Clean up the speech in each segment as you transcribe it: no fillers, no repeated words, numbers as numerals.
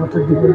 মাঠের দিকে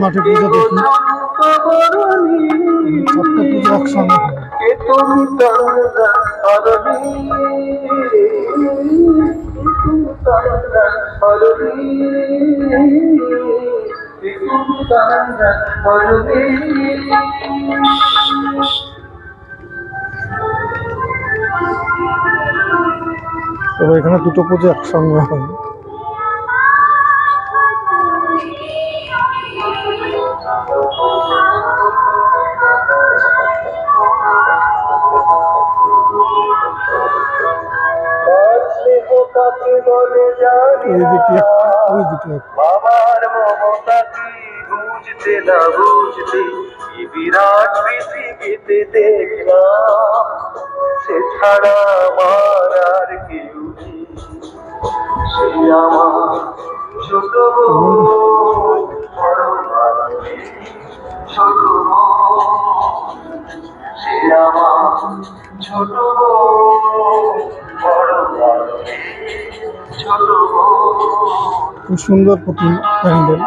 মাঠে পুজো দেখি চারটা পুজো একসঙ্গে তবে এখানে দুটো পুজো একসঙ্গে হয়। বাবার মমতা কি বুঝতে না বুঝতে কি বিরাট পৃথিবীতে দেখলাম, সে ছাড়া আমার আর কেউ নেই। সে আমার ছোট ছোট সে আমার ছোট খুব সুন্দর প্রতিমা প্যান্ডেল।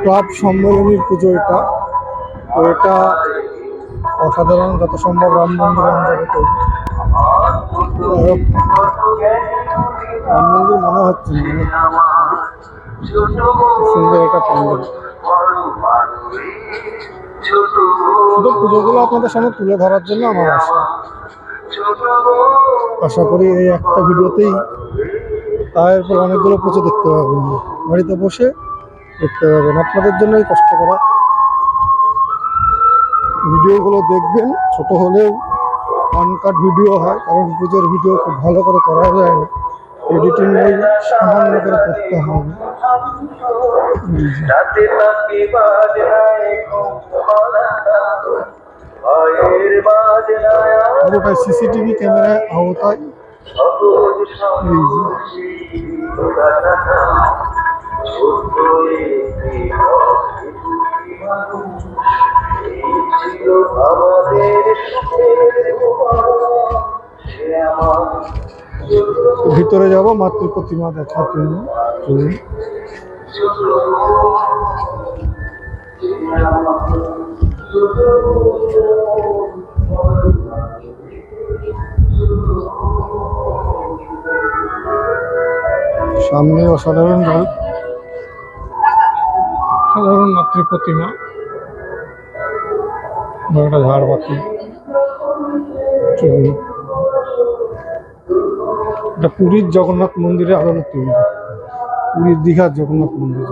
টপ সম্মেলনীর পুজো এটা, তো এটা অসাধারণ, যত সম্ভব রাম মন্দির রাম মন্দির মনে হচ্ছে সুন্দর একটা প্যান্ডেল। শুধু পুজোগুলো আপনাদের সামনে তুলে ধরার জন্য আমার আশা করি এই একটা ভিডিওতেই তারপর অনেকগুলো পুজো দেখতে পাবেন, বাড়িতে বসে দেখতে পাবেন। আপনাদের জন্যই কষ্ট করা, ভিডিওগুলো দেখবেন। ছোট হলেও আনকাট ভিডিও হয়, কারণ পুজোর ভিডিও খুব ভালো করে করা যায় না, এডিটিং ওই সামান্য করে করতে হবে। পুরোটাই সিসিটিভি ক্যামেরায় আওতায়। ভিতরে যাব মাতৃ প্রতিমা দেখার জন্য। সামনে অসাধারণ সাধারণ মাতৃ প্রতিমা, একটা ঝাড়বাতি। এটা পুরীর জগন্নাথ মন্দিরে আদালত তৈরি, পুরীর দীঘার জগন্নাথ মন্দির।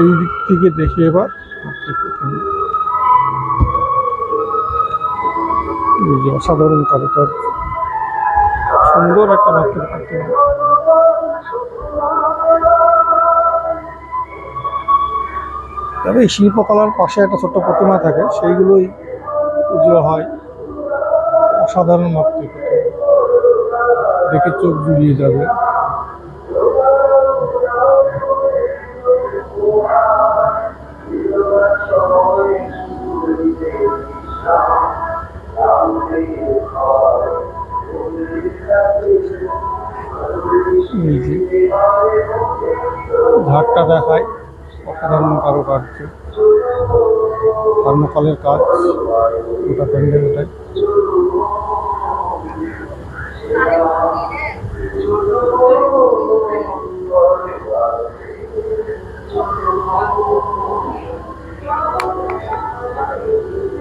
এই দিক থেকে দেখি এবার অসাধারণ কারুকার্য, সুন্দর একটা মাতৃ প্রতিমা। তবে এই শিল্পকলার পাশে একটা ছোট্ট প্রতিমা থাকে, সেইগুলোই পুজো হয়। অসাধারণ মাত্রায় প্রতিমা, দেখে চোখ জুড়িয়ে যাবে। এই যে ঘাটটা দেখায়, অসাধারণ কারুকার্য, থার্মোকলের কাজ, গোটা প্যান্ডেলটায়।